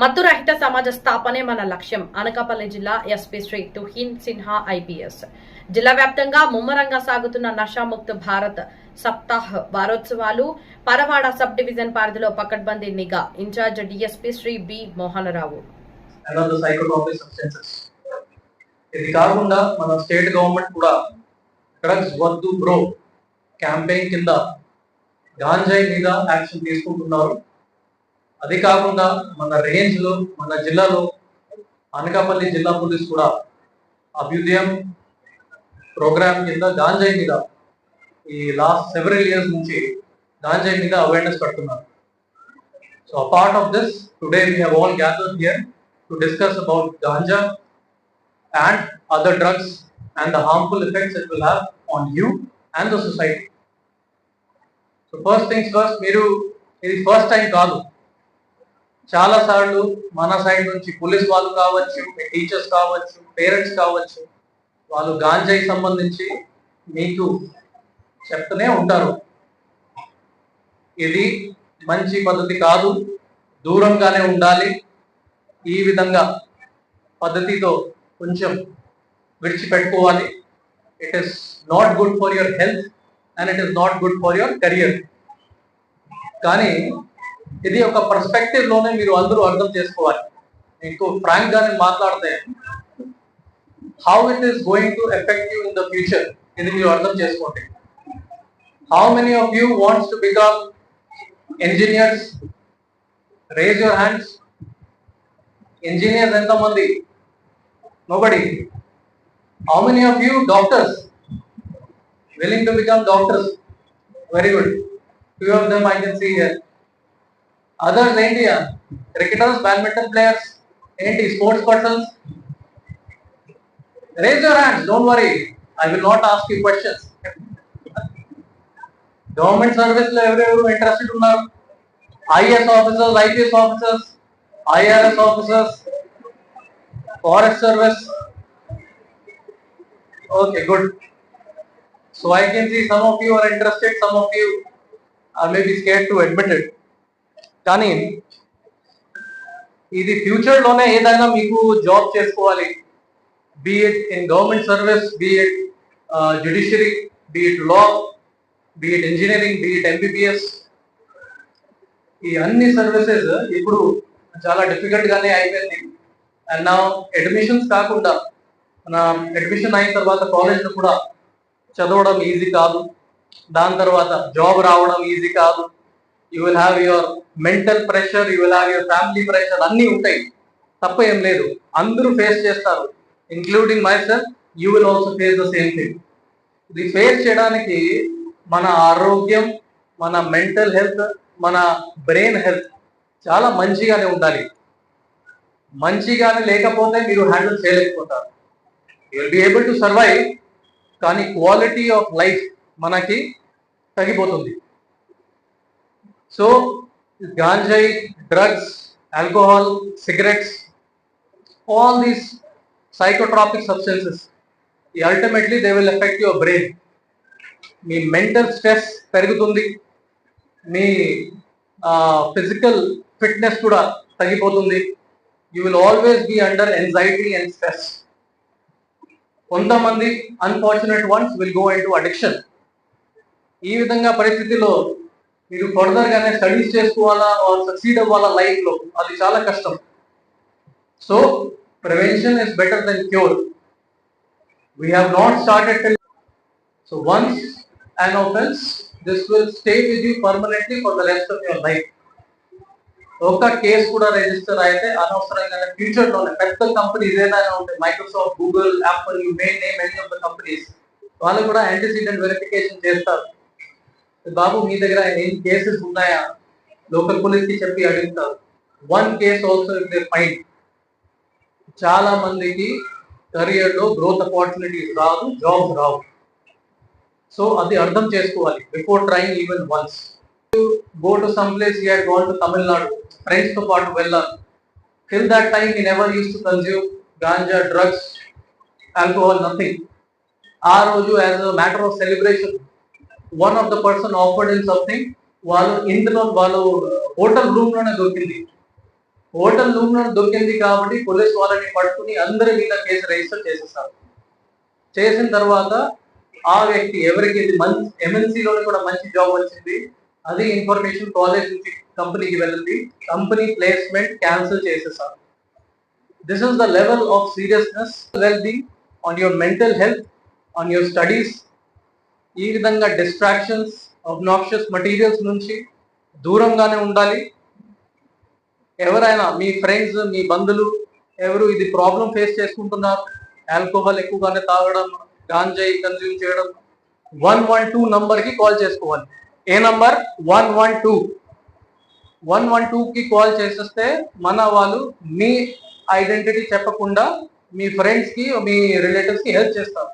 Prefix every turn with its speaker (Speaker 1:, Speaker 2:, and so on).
Speaker 1: మత్తురహిత సమాజ స్థాపనే మన లక్ష్యం. అనకాపల్లి జిల్లా ఎస్పీ శ్రీ తుహిన్ సిన్హా ఐపీఎస్. జిల్లా వ్యాప్తంగా ముమ్మరంగా సాగుతున్న నషాముక్త భారత్ సప్తాహ్ వారోత్సవాలు పరవాడ సబ్ డివిజన్ పరిధిలో పకడ్బందీ నిఘా in-charge DSP Shri B Mohanarao.
Speaker 2: ఇది కాకుండా మన స్టేట్ గవర్నమెంట్ కూడా డ్రగ్స్ వద్దు బ్రో క్యాంపెయిన్ కింద గాంజాయి మీద యాక్షన్ తీసుకుంటున్నారు. అది కాకుండా మన రేంజ్ లో మన జిల్లాలో అనకాపల్లి జిల్లా పోలీస్ కూడా అభ్యుదయం ప్రోగ్రామ్ కింద గాంజాయి మీద ఈ లాస్ట్ సెవెరల్ ఇయర్స్ నుంచి గాంజాయి మీద అవేర్నెస్ పెడుతున్నారు. So a part of this, today we have all gathered here to discuss about ganja and other drugs and the harmful effects it will have on you and the society. So first things first, మీరు ఇది first time కాదు, చాలా సార్లు మన side నుంచి police వాళ్ళు కావచ్చు, teachers కావచ్చు, పేరెంట్స్ కావచ్చు, వాళ్ళు గాంజాయి సంబంధించి మీకు చెప్తూనే ఉంటారు. ఇది మంచి పద్ధతి కాదు, దూరంగానే ఉండాలి, ఈ విధంగా పద్ధతితో కొంచెం విడిచిపెట్టుకోవాలి. It is not good for your health and it is not good for your career. కానీ ఇది ఒక పర్స్పెక్టివ్ లోనే మీరు అందరూ అర్థం చేసుకోవాలి. మీకు ఫ్రాంక్ గానే మాట్లాడితే how it is going to effect you in the future, ఇది మీరు అర్థం చేసుకోండి. How many of you wants to become engineers? Raise your hands. Engineers enta mandi? Nobody. How many of you doctors? Willing to become doctors? Very good. Few of them I can see here. Others enti? Cricketers, badminton players, enti sports persons? Raise your hands, don't worry, I will not ask you questions. Government service లో ఎవరెవరు interested ఉన్నారు? IAS officers, IPS officers, IRS officers, forest service. Okay, good. So I can see some of you are interested, some of you are maybe scared to admit it. కానీ ఇది future లోనే ఏదైనా మీకు job చేసుకోవాలి, be it in government service, be it judiciary, be it law, be it engineering, be it MBBS, ఈ అన్ని services ఇప్పుడు చాలా డిఫికల్ట్ గానే అయిపోయింది. అండ్ నా అడ్మిషన్స్ కాకుండా మన అడ్మిషన్ అయిన తర్వాత కాలేజ్ లో కూడా చదవడం ఈజీ కాదు, దాని తర్వాత జాబ్ రావడం ఈజీ కాదు. You will have your mental pressure, you will have your family pressure, అన్నీ ఉంటాయి, తప్ప ఏం లేదు. అందరూ ఫేస్ చేస్తారు, including myself. You will also face the same thing. ఇది ఫేస్ చేయడానికి మన ఆరోగ్యం, మన మెంటల్ హెల్త్, మన బ్రెయిన్ హెల్త్ చాలా మంచిగానే ఉండాలి. మంచిగానే లేకపోతే మీరు హ్యాండిల్ చేయలేకపోతారు. You will be able to survive, కానీ క్వాలిటీ ఆఫ్ లైఫ్ మనకి తగ్గిపోతుంది. సో గాంజాయి, drugs, alcohol, cigarettes, all these psychotropic substances, ultimately they will affect your brain. మీ మెంటల్ స్ట్రెస్ పెరుగుతుంది, మీ ఫిజికల్ ఫిట్నెస్ కూడా తగ్గిపోతుంది. You will always be under anxiety and stress. కొంతమంది unfortunate ones will go in to addiction. ఈ విధంగా పరిస్థితిలో మీరు ఫర్దర్ గానే స్టడీస్ చేసుకోవాలా, సక్సీడ్ అవ్వాలా లైఫ్ లో, అది చాలా కష్టం. So prevention is better than cure. We have not started till. So once an offense, this will stay with you permanently for the rest of your life. ఒక case కూడా register అయితే అనవసరంగా future లోనే పెద్ద కంపెనీస్ ఏదైనా ఉంటాయి, Microsoft, Google, Apple, you may name any of the companies, వాళ్ళు కూడా యాంటీసిడెంట్ వెరిఫికేషన్ చేస్తారు. బాబు మీ దగ్గర ఏం కేసెస్ ఉన్నాయా, లోకల్ పోలీస్ కి చెప్పి అడుగుతారు. One case also if they find, చాలా మందికి కెరియర్ లో గ్రోత్ ఆపర్చునిటీస్ రావు, జాబ్స్ రావు. సో అది అర్థం చేసుకోవాలి before trying even once. Go to some place, you had gonna to Tamil Nadu, friends తో పాటు వెళ్ళాలి. Till that time you never use to consume ganja, drugs, alcohol, nothing. ఆ రోజు as a matter of celebration one of the person offered in something, వాళ్ళు ఇందులో వాళ్ళు hotel room లోనే దొరికింది. హోటల్ రూమ్ దొరికింది కాబట్టి పోలీస్ వాళ్ళని పట్టుకుని అందరి మీద కేసు రిజిస్టర్ చేసేస్తారు. చేసిన తర్వాత ఆ వ్యక్తి ఎవరికి ఇది మంచి ఎంఎన్సీలోనే కూడా మంచి జాబ్ వచ్చింది, అది ఇన్ఫర్మేషన్ కాలేజ్ నుంచి కంపెనీకి వెళ్ళింది, కంపెనీ ప్లేస్మెంట్ క్యాన్సిల్ చేసేసారు. This is the level of seriousness, well being, on your mental health, on your studies. ఈ విధంగా డిస్ట్రాక్షన్స్, అబ్నాక్షియస్ మెటీరియల్స్ నుంచి దూరంగానే ఉండాలి. ఎవరైనా మీ ఫ్రెండ్స్, మీ బంధువులు ఎవరు ఇది ప్రాబ్లం ఫేస్ చేసుకుంటున్నారు, ఆల్కహాల్ ఎక్కువగానే తాగడం, గాంజాయి కన్జ్యూమ్ చేయడం, 112 నంబర్కి కాల్ చేసుకోవాలి. ఏ నంబర్? 112కి కాల్ చేసేస్తే మన వాళ్ళు మీ ఐడెంటిటీ చెప్పకుండా మీ ఫ్రెండ్స్కి, మీ రిలేటివ్స్కి హెల్ప్ చేస్తారు.